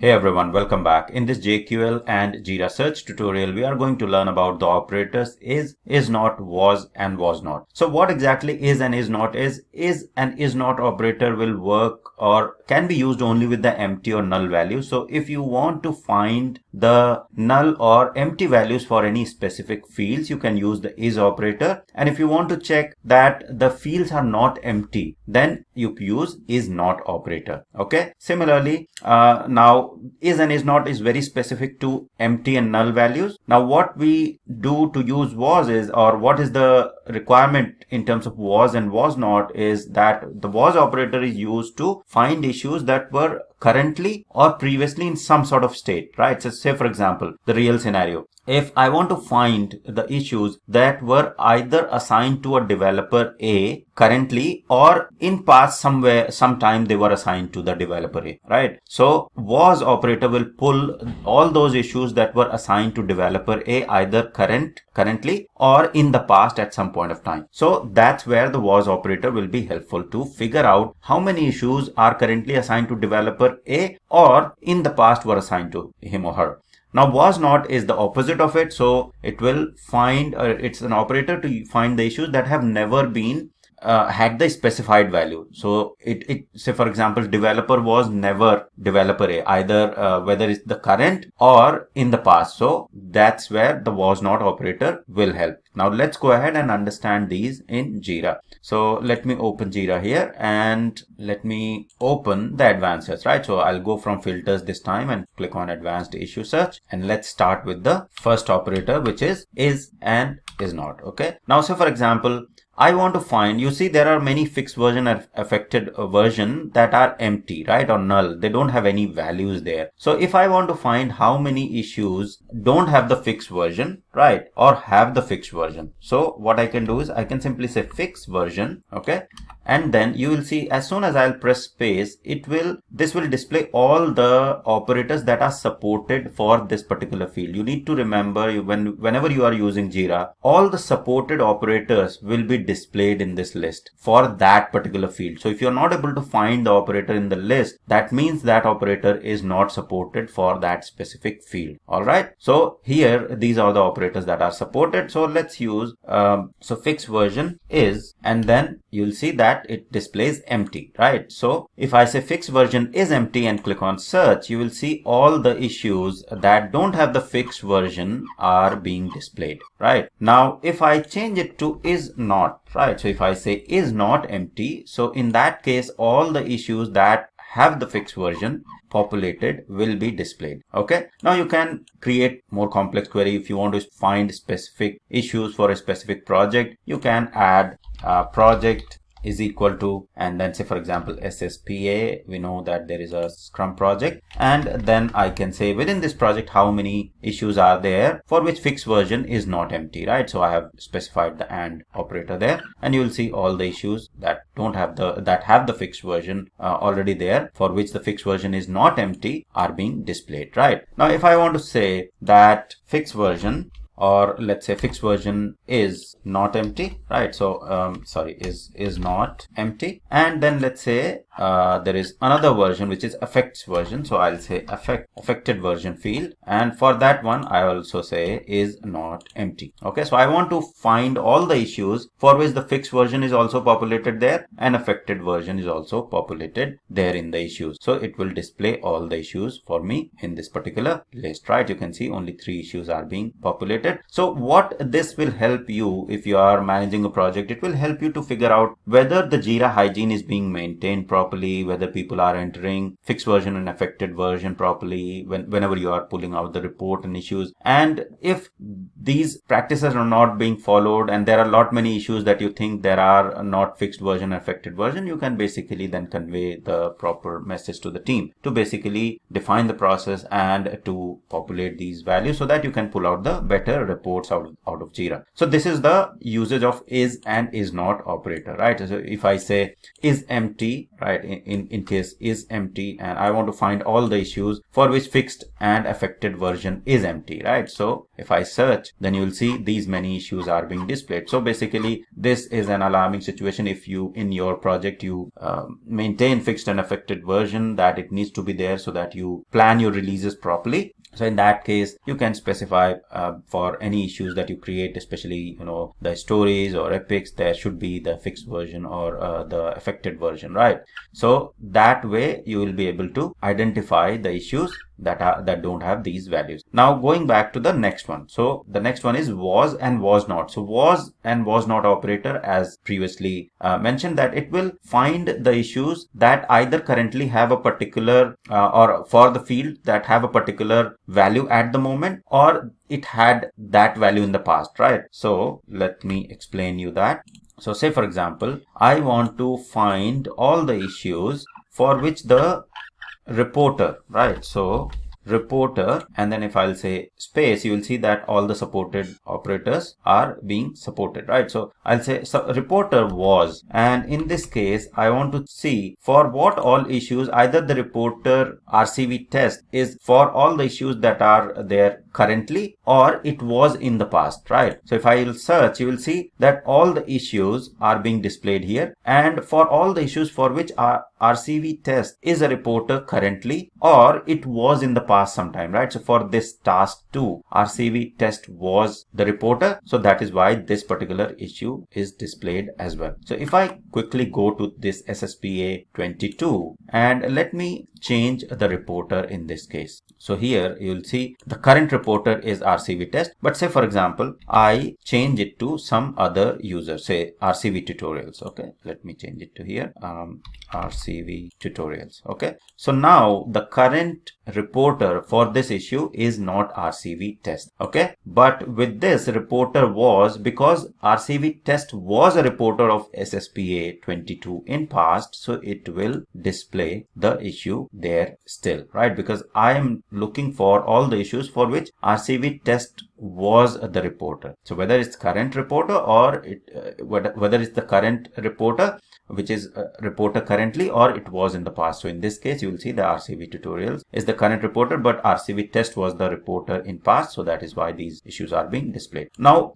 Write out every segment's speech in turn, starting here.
Hey everyone, welcome back. In this JQL and Jira search tutorial, we are going to learn about the operators is not, was and was not. So what exactly is and is not is and is not operator will work or can be used only with the empty or null values. So if you want to find the null or empty values for any specific fields, you can use the is operator. And if you want to check that the fields are not empty, then you use is not operator. Okay. Similarly, now is and is not is very specific to empty and null values. Now what we do to use was is, or what is the requirement in terms of was and was not, is that the was operator is used to find issues that were currently or previously in some sort of state, right? So say for example, the real scenario. If I want to find the issues that were either assigned to a developer A currently or in past sometime they were assigned to the developer A, right? So was operator will pull all those issues that were assigned to developer A either currently or in the past at some point of time. So that's where the was operator will be helpful to figure out how many issues are currently assigned to developer A or in the past were assigned to him or her. Now was not is the opposite of it. So it will find, it's an operator to find the issues that have never been had the specified value. So it say for example, developer was never developer A, either whether it's the current or in the past. So that's where the was not operator will help. Now let's go ahead and understand these in Jira. So let me open Jira here and let me open the advanced search, right? So I'll go from filters this time and click on advanced issue search, and let's start with the first operator, which is and is not. Okay. Now, so for example, I want to find, you see there are many fixed version or affected version that are empty, right? Or null. They don't have any values there. So if I want to find how many issues don't have the fixed version, right? Or have the fixed version. So what I can do is I can simply say fixed version. Okay. And then you will see as soon as I'll press space, this will display all the operators that are supported for this particular field. You need to remember whenever you are using Jira, all the supported operators will be displayed in this list for that particular field. So if you're not able to find the operator in the list, that means that operator is not supported for that specific field. All right. So here, these are the operators that are supported. So let's use, so fixed version is, and then you'll see that it displays empty, right? So if I say fixed version is empty and click on search, you will see all the issues that don't have the fixed version are being displayed, right? Now, if I change it to is not, right? So if I say is not empty, so in that case, all the issues that have the fixed version populated will be displayed. Okay. Now you can create more complex query. If you want to find specific issues for a specific project, you can add project is equal to, and then say for example SSPA, we know that there is a Scrum project, and then I can say within this project how many issues are there for which fixed version is not empty, right? So I have specified the AND operator there, and you will see all the issues that have the fixed version already there, for which the fixed version is not empty, are being displayed, right? Now if I want to say that fixed version, or let's say fixed version is not empty, right? So sorry, is not empty, and then let's say there is another version which is affects version. So I'll say affected version field, and for that one I also say is not empty. Okay, so I want to find all the issues for which the fixed version is also populated there and affected version is also populated there in the issues. So it will display all the issues for me in this particular list, right? You can see only 3 issues are being populated. So what this will help you if you are managing a project, it will help you to figure out whether the Jira hygiene is being maintained properly, whether people are entering fixed version and affected version properly whenever you are pulling out the report and issues. And if these practices are not being followed and there are many issues that you think there are not fixed version, affected version, you can basically then convey the proper message to the team to basically define the process and to populate these values so that you can pull out the better reports out of Jira. So this is the usage of is and is not operator, right? So if I say is empty, right? right? In case is empty, and I want to find all the issues for which fixed and affected version is empty, right? So if I search, then you will see these many issues are being displayed. So basically this is an alarming situation. If you in your project you maintain fixed and affected version, that it needs to be there so that you plan your releases properly. So in that case, you can specify for any issues that you create, especially the stories or epics, there should be the fixed version or the affected version, right? So that way you will be able to identify the issues that don't have these values. Now going back to the next one. So the next one is was and was not. So was and was not operator, as previously mentioned, that it will find the issues that either currently have a particular or for the field that have a particular value at the moment, or it had that value in the past, right? So let me explain you that. So say for example, I want to find all the issues for which the reporter, right? So reporter, and then if I'll say space, you will see that all the supported operators are being supported, right? So I'll say reporter was, and in this case I want to see for what all issues either the reporter RCV test is for all the issues that are there currently, or it was in the past, right? So if I will search, you will see that all the issues are being displayed here, and for all the issues for which RCV test is a reporter currently, or it was in the past sometime, right? So for this task 2, RCV test was the reporter, so that is why this particular issue is displayed as well. So if I quickly go to this SSPA 22 and let me change the reporter in this case. So here you will see the current reporter is RCV test, but say for example I change it to some other user, say RCV tutorials. Okay, let me change it to here, RCV tutorials. Okay, so now the current reporter for this issue is not RCV test. Okay, but with this reporter was, because RCV test was a reporter of SSPA 22 in past, so it will display the issue there still, right? Because I am looking for all the issues for which RCV test was the reporter. So whether it's current reporter or whether it's the current reporter which is reporter currently, or it was in the past. So in this case you will see the RCV tutorials is the current reporter, but RCV test was the reporter in past, so that is why these issues are being displayed. Now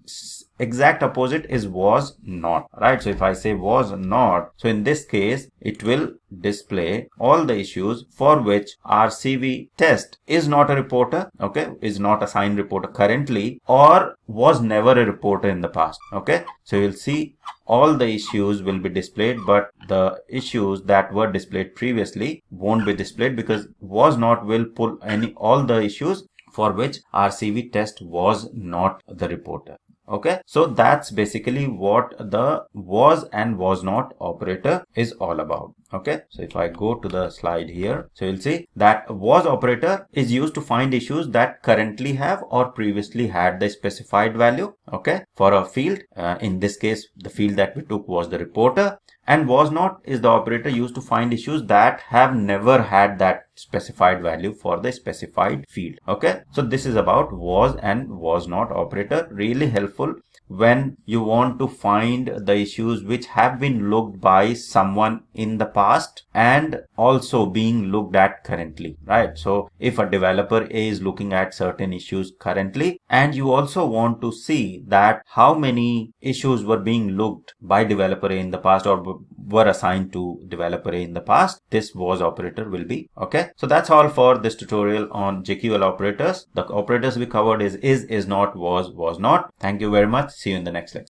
exact opposite is was not, right? So if I say was not, so in this case it will display all the issues for which RCV test is not a reporter, okay, is not assigned reporter currently, or was never a reporter in the past. Okay, so you'll see all the issues will be displayed, but the issues that were displayed previously won't be displayed, because was not will pull all the issues for which RCV test was not the reporter. Okay, so that's basically what the was and was not operator is all about. Okay, so if I go to the slide here, so you'll see that was operator is used to find issues that currently have or previously had the specified value, okay, for a field. In this case the field that we took was the reporter, and was not is the operator used to find issues that have never had that specified value for the specified field. Okay, so this is about was and was not operator. Really helpful when you want to find the issues which have been looked by someone in the past and also being looked at currently, right? So if a developer is looking at certain issues currently, and you also want to see that how many issues were being looked by developer A in the past or were assigned to developer A in the past, this was operator will be. Okay, so that's all for this tutorial on JQL operators. The operators we covered is not, was not. Thank you very much. See you in the next lecture.